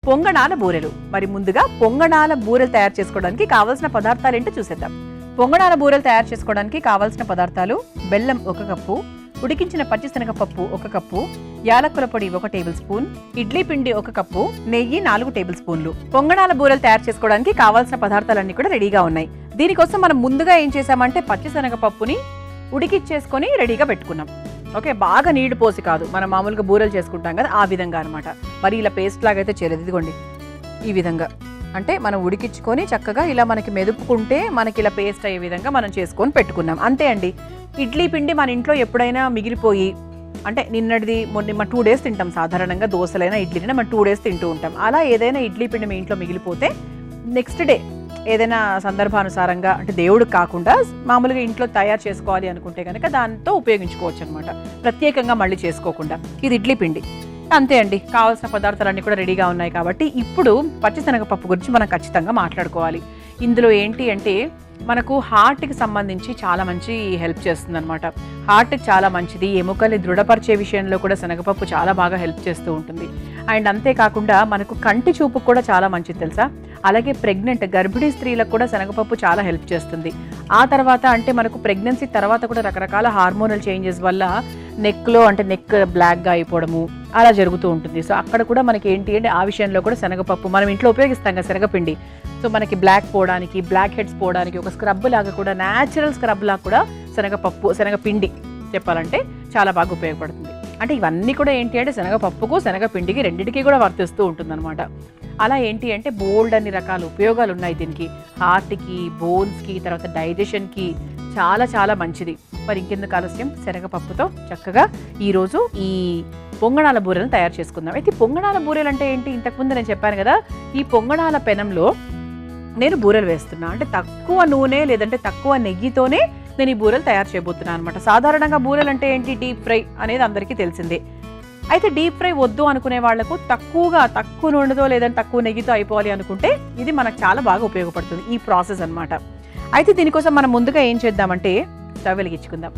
పొంగనాల బూరెలు. మరి ముందుగా పొంగనాల బూరెలు తయారు చేసుకోవడానికి కావాల్సిన పదార్థాలు ఏంటో చూసేద్దాం. పొంగనాల బూరెలు తయారు చేసుకోవడానికి కావాల్సిన పదార్థాలు: బెల్లం 1 కప్పు, ఉడికించిన పచ్చిశనగపప్పు 1 కప్పు, యాలకుల పొడి 1 టేబుల్ స్పూన్, ఇడ్లీ పిండి 1 కప్పు, నెయ్యి 4 టేబుల్ స్పూన్లు. పొంగనాల బూరెలు తయారు చేసుకోవడానికి కావాల్సిన పదార్థాలన్నీ కూడా రెడీగా ఉన్నాయి. దీనికోసం మనం ముందుగా ఏం చేసామంటే పచ్చిశనగపప్పుని ఉడికిచ్చేసుకొని రెడీగా పెట్టుకున్నాం. ఓకే, బాగా నీళ్లు పోసి కాదు, మనం మామూలుగా బూరెలు చేసుకుంటాం కదా ఆ విధంగా అనమాట. మరి ఇలా పేస్ట్ లాగా అయితే చేయలేదు. ఇదిగోండి ఈ విధంగా, అంటే మనం ఉడికించుకొని చక్కగా ఇలా మనకి మెదుపుకుంటే మనకి ఇలా పేస్ట్ అయ్యే విధంగా మనం చేసుకొని పెట్టుకున్నాం. అంతే అండి. ఇడ్లీ పిండి మన ఇంట్లో ఎప్పుడైనా మిగిలిపోయి, అంటే నిన్నటిది మొన్న 2 డేస్ తింటాం సాధారణంగా, దోశలైనా ఇడ్లీనైనా మనం 2 డేస్ తింటూ ఉంటాం. అలా ఏదైనా ఇడ్లీ పిండి మీ ఇంట్లో మిగిలిపోతే నెక్స్ట్ డే ఏదైనా సందర్భానుసారంగా, అంటే దేవుడికి కాకుండా మామూలుగా ఇంట్లో తయారు చేసుకోవాలి అనుకుంటే కనుక దాంతో ఉపయోగించుకోవచ్చు అనమాట, ప్రత్యేకంగా మళ్ళీ చేసుకోకుండా. ఇది ఇడ్లీ పిండి. అంతే అండి. కావాల్సిన పదార్థాలన్నీ కూడా రెడీగా ఉన్నాయి కాబట్టి ఇప్పుడు పచ్చిశనగపప్పు గురించి మనం ఖచ్చితంగా మాట్లాడుకోవాలి. ఇందులో ఏంటి అంటే మనకు హార్ట్కి సంబంధించి చాలా మంచి హెల్ప్ చేస్తుంది అనమాట. హార్ట్కి చాలా మంచిది. ఎముకల్ని దృఢపరిచే విషయంలో కూడా శనగపప్పు చాలా బాగా హెల్ప్ చేస్తూ ఉంటుంది. అండ్ అంతేకాకుండా మనకు కంటి చూపుకు కూడా చాలా మంచిది తెలుసా. అలాగే ప్రెగ్నెంట్ గర్భిణీ స్త్రీలకు కూడా శనగపప్పు చాలా హెల్ప్ చేస్తుంది. ఆ తర్వాత అంటే మనకు ప్రెగ్నెన్సీ తర్వాత కూడా రకరకాల హార్మోనల్ చేంజెస్ వల్ల నెక్లో, అంటే నెక్ బ్లాక్గా అయిపోవడము అలా జరుగుతూ ఉంటుంది. సో అక్కడ కూడా మనకి ఏంటి అంటే ఆ విషయంలో కూడా శనగపప్పు మనం ఇంట్లో ఉపయోగిస్తాం కదా శనగపిండి. సో మనకి బ్లాక్ పోవడానికి, బ్లాక్ హెడ్స్ పోవడానికి ఒక స్క్రబ్ లాగా కూడా, న్యాచురల్ స్క్రబ్ లాగా కూడా శనగపిండి చెప్పాలంటే చాలా బాగా ఉపయోగపడుతుంది. అంటే ఇవన్నీ కూడా ఏంటి అంటే శనగపప్పుకు, శనగపిండికి రెండింటికి కూడా వర్తిస్తూ ఉంటుందన్నమాట. అలా ఏంటి అంటే బోల్డ్ అన్ని రకాల ఉపయోగాలు ఉన్నాయి దీనికి. హార్ట్కి, బోన్స్కి, తర్వాత డైజెషన్కి చాలా చాలా మంచిది. మరి ఇంకెందుకు ఆలస్యం, శనగపప్పుతో చక్కగా ఈరోజు ఈ పొంగనాల బూరెలను తయారు చేసుకుందాం. అయితే పొంగనాల బూరెలు అంటే ఏంటి, ఇంతకుముందు నేను చెప్పాను కదా, ఈ పొంగనాల పెనంలో నేను బూరెలు వేస్తున్నా. అంటే తక్కువ నూనె లేదంటే తక్కువ నెయ్యితోనే నేను ఈ బూరెలు తయారు చేయబోతున్నాను అనమాట. సాధారణంగా బూరెలు అంటే ఏంటి, డీప్ ఫ్రై అనేది అందరికీ తెలిసిందే. అయితే డీప్ ఫ్రై వద్దు అనుకునే వాళ్లకు తక్కువ నూనెతో లేదంటే తక్కువ నెయ్యితో అయిపోవాలి అనుకుంటే ఇది మనకు చాలా బాగా ఉపయోగపడుతుంది ఈ ప్రాసెస్ అనమాట. అయితే దీనికోసం మనం ముందుగా ఏం చేద్దామంటే స్టవ్ వెలిగించుకుందాం.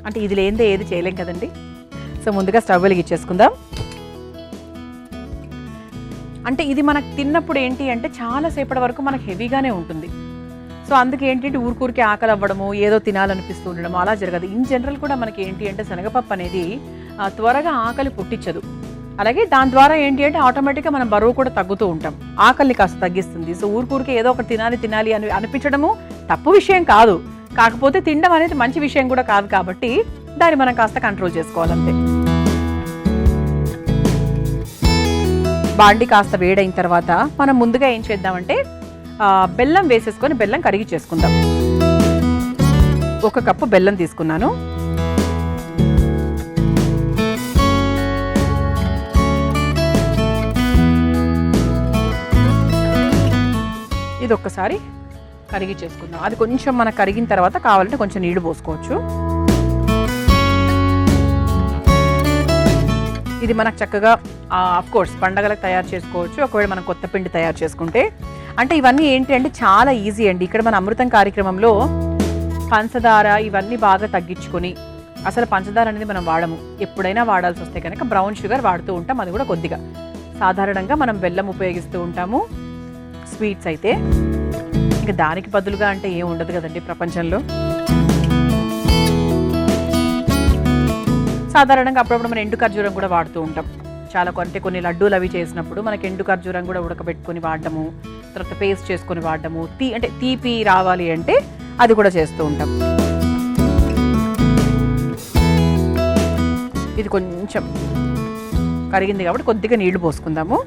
అంటే ఇది లేనిదే ఏది చేయలేం కదండి. సో ముందుగా స్టవ్ వెలిగించేసుకుందాం. అంటే ఇది మనకు తిన్నప్పుడు ఏంటి అంటే చాలాసేపటి వరకు మనకు హెవీగానే ఉంటుంది. సో అందుకే ఏంటంటే ఊరికూరికి ఆకలి అవ్వడము, ఏదో తినాలనిపిస్తూ ఉండడము అలా జరగదు. ఇన్ జనరల్ కూడా మనకి ఏంటి అంటే శనగపప్పు అనేది త్వరగా ఆకలి పుట్టించదు. అలాగే దాని ద్వారా ఏంటి అంటే ఆటోమేటిక్గా మనం బరువు కూడా తగ్గుతూ ఉంటాం, ఆకలిని కాస్త తగ్గిస్తుంది. సో ఊరికూరికి ఏదో ఒకటి తినాలి అని అనిపించడము తప్పు విషయం కాదు, కాకపోతే తినడం అనేది మంచి విషయం కూడా కాదు. కాబట్టి దాన్ని మనం కాస్త కంట్రోల్ చేసుకోవాలంతే. బాండి కాస్త వేడైన తర్వాత మనం ముందుగా ఏం చేద్దామంటే బెల్లం వేసేసుకొని బెల్లం కరిగి చేసుకుందాం. 1 కప్పు బెల్లం తీసుకున్నాను. ఇది ఒక్కసారి కరిగి చేసుకుందాం. అది కొంచెం మనకు కరిగిన తర్వాత కావాలంటే కొంచెం నీళ్లు పోసుకోవచ్చు. ఇది మనకు చక్కగా కోర్స్ పండగలకు తయారు చేసుకోవచ్చు, ఒకవేళ మనం కొత్త పిండి తయారు చేసుకుంటే. అంటే ఇవన్నీ ఏంటి అంటే చాలా ఈజీ అండి. ఇక్కడ మన అమృతం కార్యక్రమంలో పంచదార ఇవన్నీ బాగా తగ్గించుకొని, అసలు పంచదార అనేది మనం వాడము, ఎప్పుడైనా వాడాల్సి వస్తే కనుక బ్రౌన్ షుగర్ వాడుతూ ఉంటాం, అది కూడా కొద్దిగా. సాధారణంగా మనం బెల్లం ఉపయోగిస్తూ ఉంటాము స్వీట్స్ అయితే. ఇంకా దానికి బదులుగా అంటే ఏం ఉండదు కదండి ప్రపంచంలో. సాధారణంగా అప్పుడప్పుడు మనం ఎండు ఖర్జూరం కూడా వాడుతూ ఉంటాం. చాలా కొన్ని లడ్డూలు అవి చేసినప్పుడు మనకి ఎండు ఖర్జూరం కూడా ఉడకబెట్టుకొని వాడడము, తర్వాత పేస్ట్ చేసుకొని వాడడము, అంటే తీపి రావాలి అంటే అది కూడా చేస్తూ ఉంటాం. ఇది కొంచెం కరిగింది కాబట్టి కొద్దిగా నీళ్లు పోసుకుందాము.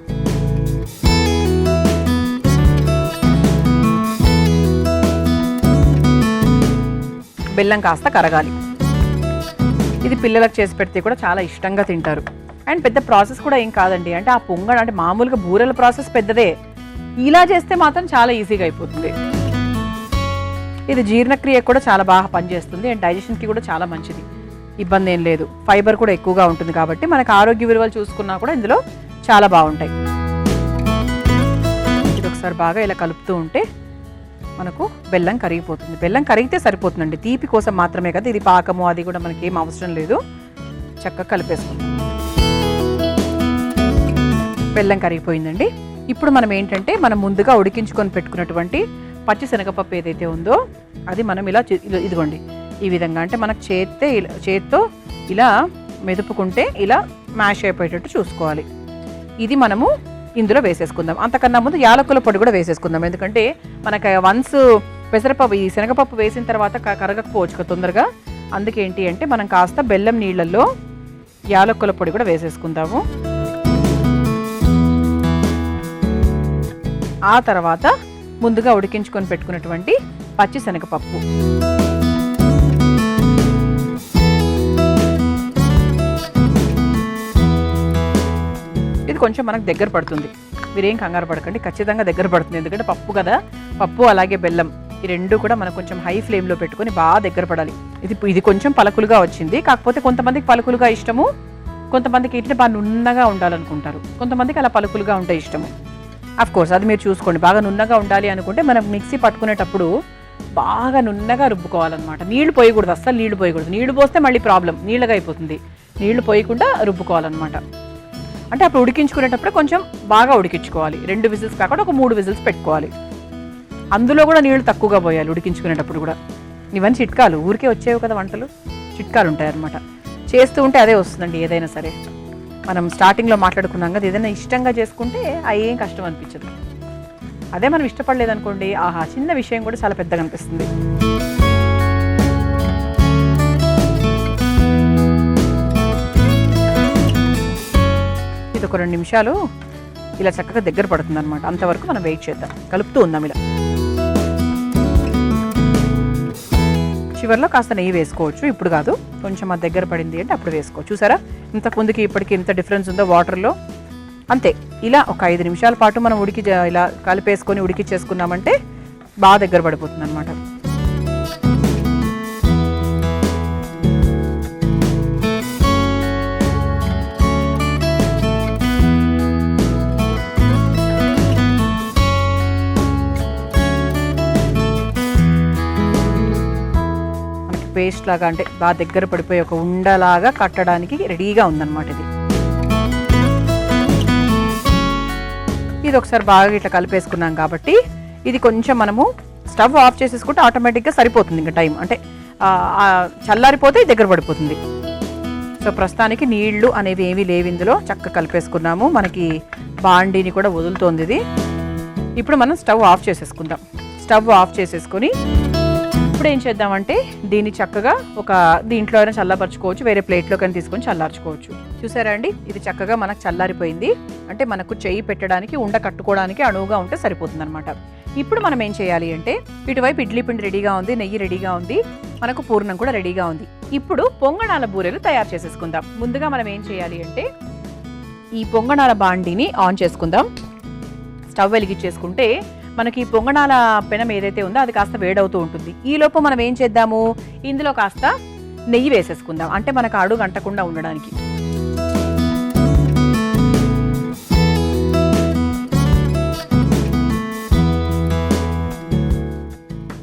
బెల్లం కాస్త కరగాలి. ఇది పిల్లలకు చేసి పెడితే కూడా చాలా ఇష్టంగా తింటారు. అండ్ పెద్ద ప్రాసెస్ కూడా ఏం కాదండి. అంటే ఆ పొంగల్ అంటే మామూలుగా బూరెల ప్రాసెస్ పెద్దదే, ఇలా చేస్తే మాత్రం చాలా ఈజీగా అయిపోతుంది. ఇది జీర్ణక్రియ కూడా చాలా బాగా పనిచేస్తుంది అండ్ డైజెషన్కి కూడా చాలా మంచిది, ఇబ్బంది ఏం లేదు. ఫైబర్ కూడా ఎక్కువగా ఉంటుంది కాబట్టి మనకు ఆరోగ్య విలువలు చూసుకున్నా కూడా ఇందులో చాలా బాగుంటాయి. ఇది ఒకసారి బాగా ఇలా కలుపుతూ ఉంటే మనకు బెల్లం కరిగిపోతుంది. బెల్లం కరిగితే సరిపోతుందండి, తీపి కోసం మాత్రమే కదా, ఇది పాకము అది కూడా మనకి ఏం అవసరం లేదు. చక్కగా కలిపేసుకుందాం. బెల్లం కరిగిపోయిందండి. ఇప్పుడు మనం ఏంటంటే మనం ముందుగా ఉడికించుకొని పెట్టుకున్నటువంటి పచ్చి శనగపప్పు ఏదైతే ఉందో అది మనం ఇలా ఇదిగోండి ఈ విధంగా, అంటే మనకు చేత్తో ఇలా మెదుపుకుంటే ఇలా మ్యాష్ అయిపోయేటట్టు చూసుకోవాలి. ఇది మనము ఇందులో వేసేసుకుందాం. అంతకన్నా ముందు యాలకుల పొడి కూడా వేసేసుకుందాం, ఎందుకంటే మనకు వన్స్ పెసరపప్పు ఈ శనగపప్పు వేసిన తర్వాత కరగకపోవచ్చు తొందరగా. అందుకేంటి అంటే మనం కాస్త బెల్లం నీళ్ళల్లో యాలకుల పొడి కూడా వేసేసుకుందాము. ఆ తర్వాత ముందుగా ఉడికించుకొని పెట్టుకున్నటువంటి పచ్చి శనగపప్పు, ఇది కొంచెం మనకు దగ్గర పడుతుంది. మీరేం కంగారు పడకండి, ఖచ్చితంగా దగ్గర పడుతుంది. ఎందుకంటే పప్పు కదా, పప్పు అలాగే బెల్లం ఈ రెండు కూడా మనం కొంచెం హై ఫ్లేమ్లో పెట్టుకొని బాగా దగ్గర పడాలి. ఇది కొంచెం పలుకులుగా వచ్చింది, కాకపోతే కొంతమందికి పలుకులుగా ఇష్టము, కొంతమందికి ఇట్లా బాగా నున్నగా ఉండాలనుకుంటారు, కొంతమందికి అలా పలుకులుగా ఉంటే ఇష్టము. అఫ్ కోర్స్ అది మీరు చూసుకోండి. బాగా నున్నగా ఉండాలి అనుకుంటే మనం మిక్సీ పట్టుకునేటప్పుడు బాగా నున్నగా రుబ్బుకోవాలన్నమాట. నీళ్లు పోయకూడదు, అస్సలు నీళ్లు పోయకూడదు. నీళ్లు పోస్తే మళ్ళీ ప్రాబ్లం, నీళ్ళగా అయిపోతుంది. నీళ్లు పోయకుండా రుబ్బుకోవాలన్నమాట. అంటే అప్పుడు ఉడికించుకునేటప్పుడు కొంచెం బాగా ఉడికించుకోవాలి. 2 విజిల్స్ కాకుండా ఒక 3 విజిల్స్ పెట్టుకోవాలి. అందులో కూడా నీళ్లు తక్కువగా పోయాలి ఉడికించుకునేటప్పుడు కూడా. ఇవన్నీ చిట్కాలు, ఊరికే వచ్చేవి కదా వంటలు, చిట్కాలు ఉంటాయన్నమాట. చేస్తూ ఉంటే అదే వస్తుందండి ఏదైనా సరే. మనం స్టార్టింగ్లో మాట్లాడుకున్నాం కదా, ఏదైనా ఇష్టంగా చేసుకుంటే ఏం కష్టం అనిపించదు. అదే మనం ఇష్టపడలేదనుకోండి, ఆహా చిన్న విషయం కూడా చాలా పెద్దగా అనిపిస్తుంది. ఇది ఒక 2 నిమిషాలు ఇలా చక్కగా దగ్గర పడుతుంది అనమాట. అంతవరకు మనం వెయిట్ చేద్దాం, కలుపుతూ ఉందాం ఇలా. చివరిలో కాస్త నెయ్యి వేసుకోవచ్చు, ఇప్పుడు కాదు, కొంచెం అది దగ్గర పడింది అంటే అప్పుడు వేసుకోవచ్చు. చూసారా ఇంతకు ముందుకి ఇప్పటికి ఎంత డిఫరెన్స్ ఉందో వాటర్లో. అంతే, ఇలా ఒక 5 నిమిషాల పాటు మనం ఇలా కలిపేసుకొని ఉడికిచ్చేసుకున్నామంటే బాగా దగ్గర పడిపోతుంది అనమాట. పేస్ట్ లాగా, అంటే బాగా దగ్గర పడిపోయి ఒక ఉండలాగా కట్టడానికి రెడీగా ఉందన్నమాట ఇది. ఇది ఒకసారి బాగా ఇట్లా కలిపేసుకున్నాం కాబట్టి ఇది కొంచెం మనము స్టవ్ ఆఫ్ చేసేసుకుంటే ఆటోమేటిక్గా సరిపోతుంది. ఇంకా టైం అంటే చల్లారిపోతే దగ్గర పడిపోతుంది. సో ప్రస్తుతానికి నీళ్లు అనేవి ఏమీ లేవు ఇందులో, చక్కగా కలిపేసుకున్నాము. మనకి బాండీని కూడా వదులుతోంది ఇది. ఇప్పుడు మనం స్టవ్ ఆఫ్ చేసేసుకుందాం. స్టవ్ ఆఫ్ చేసేసుకొని ఇప్పుడు ఏం చేద్దామంటే దీన్ని చక్కగా ఒక దీంట్లో అయినా చల్లబరుచుకోవచ్చు, వేరే ప్లేట్లో కానీ తీసుకొని చల్లార్చుకోవచ్చు. చూసారా అండి, ఇది చక్కగా మనకు చల్లారిపోయింది. అంటే మనకు చెయ్యి పెట్టడానికి, ఉండ కట్టుకోవడానికి అణువుగా ఉంటే సరిపోతుంది అనమాట. ఇప్పుడు మనం ఏం చేయాలి అంటే, ఇటువైపు ఇడ్లీ పిండి రెడీగా ఉంది, నెయ్యి రెడీగా ఉంది, మనకు పూర్ణం కూడా రెడీగా ఉంది. ఇప్పుడు పొంగణాల బూరెలు తయారు చేసేసుకుందాం. ముందుగా మనం ఏం చేయాలి అంటే ఈ పొంగణాల బాండీని ఆన్ చేసుకుందాం. స్టవ్ వెలిగించేసుకుంటే మనకి పొంగణాల పెనం ఏదైతే ఉందో అది కాస్త వేడవుతూ ఉంటుంది. ఈలోపు మనం ఏం చేద్దాము, ఇందులో కాస్త నెయ్యి వేసేసుకుందాం, అంటే మనకు అడుగు అంటకుండా ఉండడానికి.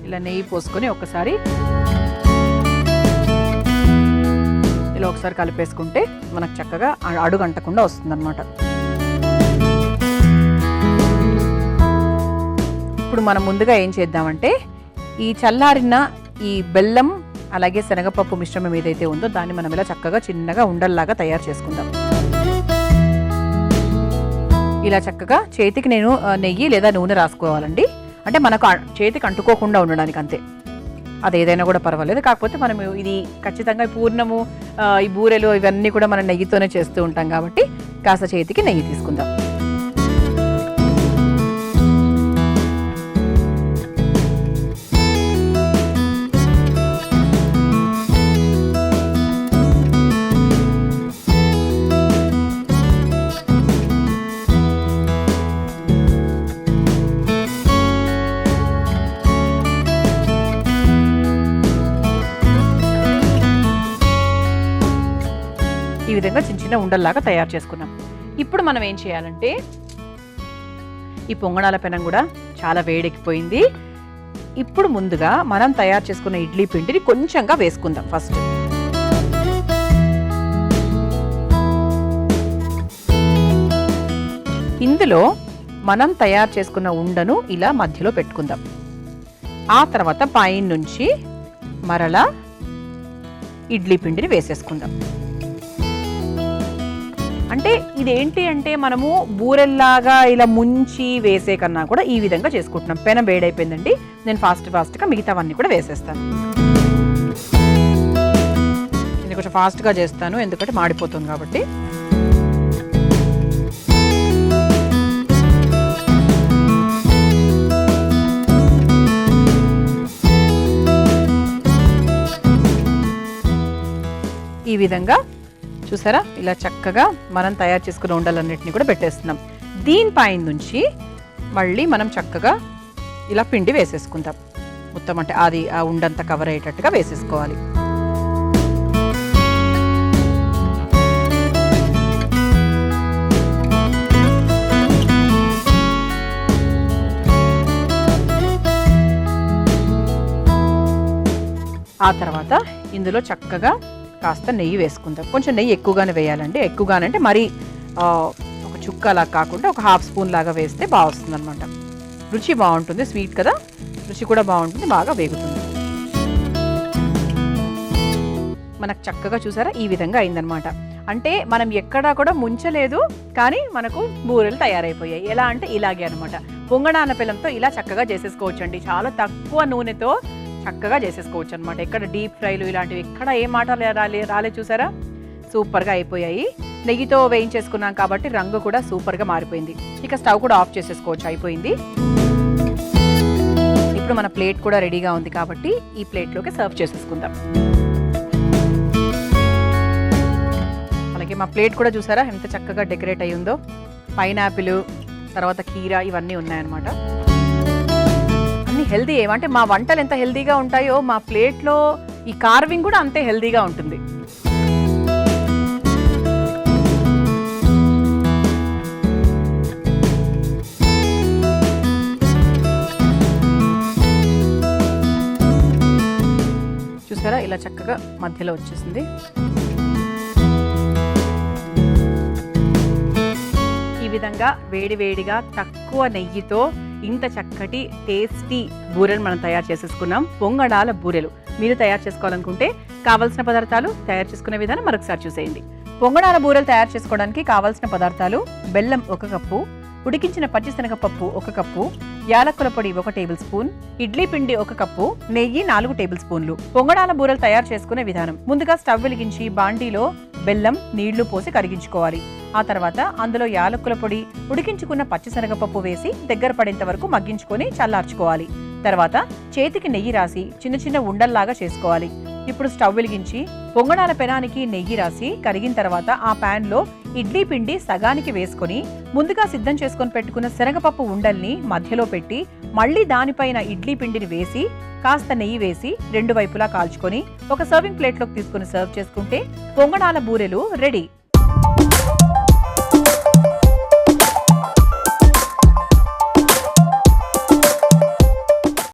ఇలా నెయ్యి పోసుకొని ఒకసారి ఇలా ఒకసారి కలిపేసుకుంటే మనకు చక్కగా అడుగు అంటకుండా వస్తుంది అన్నమాట. ఇప్పుడు మనం ముందుగా ఏం చేద్దామంటే ఈ చల్లారిన ఈ బెల్లం అలాగే శనగపప్పు మిశ్రమం ఏదైతే ఉందో దాన్ని మనం ఇలా చక్కగా చిన్నగా ఉండల్లాగా తయారు చేసుకుందాం. ఇలా చక్కగా చేతికి నేను నెయ్యి లేదా నూనె రాసుకోవాలండి, అంటే మనకు చేతికి అంటుకోకుండా ఉండడానికి, అంతే. అది ఏదైనా కూడా పర్వాలేదు. కాకపోతే మనం ఇది ఖచ్చితంగా పూర్ణము, ఈ బూరెలు ఇవన్నీ కూడా మనం నెయ్యితోనే చేస్తూ ఉంటాం కాబట్టి కాస్త చేతికి నెయ్యి తీసుకుందాం. ఈ విధంగా చిన్న చిన్న ఉండల్లాగా తయారు చేసుకున్నాం. ఇప్పుడు మనం ఏం చేయాలంటే ఈ పొంగణాల పెనం కూడా చాలా వేడెక్కిపోయింది. ఇప్పుడు ముందుగా మనం తయారు చేసుకున్న ఇడ్లీ పిండిని కొంచెంగా వేసుకుందాం. ఫస్ట్ ఇందులో మనం తయారు చేసుకున్న ఉండను ఇలా మధ్యలో పెట్టుకుందాం. ఆ తర్వాత పైన నుంచి మరలా ఇడ్లీ పిండిని వేసేసుకుందాం. అంటే ఇదేంటి అంటే మనము బూరెల్లాగా ఇలా ముంచి వేసే కన్నా కూడా ఈ విధంగా చేసుకుంటున్నాం. పెనం వేడైపోయిందండి. నేను ఫాస్ట్గా మిగతావన్నీ కూడా వేసేస్తాను. నేను కొంచెం ఫాస్ట్గా చేస్తాను ఎందుకంటే మాడిపోతుంది కాబట్టి. ఈ విధంగా చూసారా ఇలా చక్కగా మనం తయారు చేసుకున్న ఉండలన్నిటిని కూడా పెట్టేస్తున్నాం. దీనిపైన నుంచి మళ్ళీ మనం చక్కగా ఇలా పిండి వేసేసుకుందాం. మొత్తం అంటే అది ఆ ఉండంతా కవర్ అయ్యేటట్టుగా వేసేసుకోవాలి. ఆ తర్వాత ఇందులో చక్కగా కాస్త నెయ్యి వేసుకుందాం. కొంచెం నెయ్యి ఎక్కువగానే వేయాలండి. ఎక్కువగానంటే మరీ ఒక చుక్క అలా కాకుండా ఒక హాఫ్ స్పూన్ లాగా వేస్తే బాగా వస్తుంది అనమాట. రుచి బాగుంటుంది. స్వీట్ కదా, రుచి కూడా బాగుంటుంది, బాగా వేగుతుంది. మనకు చక్కగా చూసారా ఈ విధంగా అయిందనమాట. అంటే మనం ఎక్కడా కూడా ముంచలేదు, కానీ మనకు బూరెలు తయారైపోయాయి. ఎలా అంటే ఇలాగే అనమాట. పొంగనాల బెల్లంతో ఇలా చక్కగా చేసేసుకోవచ్చు అండి. చాలా తక్కువ నూనెతో చక్కగా చేసేసుకోవచ్చు అనమాట. ఎక్కడ డీప్ ఫ్రైలు ఇలాంటివి ఎక్కడ ఏ మాట రాలే చూసారా, సూపర్గా అయిపోయాయి. నెయ్యితో వేయించేసుకున్నాం కాబట్టి రంగు కూడా సూపర్గా మారిపోయింది. ఇక స్టవ్ కూడా ఆఫ్ చేసేసుకోవచ్చు, అయిపోయింది. ఇప్పుడు మన ప్లేట్ కూడా రెడీగా ఉంది కాబట్టి ఈ ప్లేట్లోకి సర్వ్ చేసేసుకుందాం. అలాగే మా ప్లేట్ కూడా చూసారా ఎంత చక్కగా డెకరేట్ అయ్యి ఉందో. పైనాపిల్, తర్వాత కీరా ఇవన్నీ ఉన్నాయన్నమాట. అన్ని హెల్దీ. ఏమంటే మా వంటలు ఎంత హెల్దీగా ఉంటాయో మా ప్లేట్లో ఈ కార్వింగ్ కూడా అంతే హెల్దీగా ఉంటుంది. చూసారా ఇలా చక్కగా మధ్యలో వచ్చేసింది. ఈ విధంగా వేడివేడిగా తక్కువ నెయ్యితో ఇంత చక్కటి టేస్టీ బూరెలు మనం తయారు చేసేసుకున్నాం. పొంగడాల బూరెలు మీరు తయారు చేసుకోవాలనుకుంటే కావాల్సిన పదార్థాలు, తయారు చేసుకునే విధానం మరొకసారి చూసేయండి. పొంగడాల బూరెలు తయారు చేసుకోవడానికి కావాల్సిన పదార్థాలు: బెల్లం 1 కప్పు, ఉడికించిన పచ్చిశనగపప్పు 1 కప్పు, యాలకుల పొడి 1 టేబుల్ స్పూన్, ఇడ్లీ పిండి 1 కప్పు, నెయ్యి 4 టేబుల్ స్పూన్లు. పొంగడాల బూరెలు తయారు చేసుకునే విధానం: ముందుగా స్టవ్ వెలిగించి బాండీలో బెల్లం, నీళ్లు పోసి కరిగించుకోవాలి. ఆ తర్వాత అందులో యాలకుల పొడి, ఉడికించుకున్న పచ్చిశనగపప్పు వేసి దగ్గర పడేంత వరకు మగ్గించుకొని చల్లార్చుకోవాలి. తర్వాత చేతికి నెయ్యి రాసి చిన్న చిన్న ఉండల్లాగా చేసుకోవాలి. ఇప్పుడు స్టవ్ వెలిగించి పొంగడాల పెనానికి నెయ్యి రాసి కరిగిన తర్వాత ఆ పాన్ లో ఇడ్లీ పిండి సగానికి వేసుకొని ముందుగా సిద్ధం చేసుకొని పెట్టుకున్న శనగపప్పు ఉండల్ని మధ్యలో పెట్టి మళ్ళీ దానిపైన ఇడ్లీ పిండిని వేసి కాస్త నెయ్యి వేసి 2 వైపులా కాల్చుకొని ఒక సర్వింగ్ ప్లేట్లోకి తీసుకుని సర్వ్ చేసుకుంటే పొంగడాల బూరెలు రెడీ.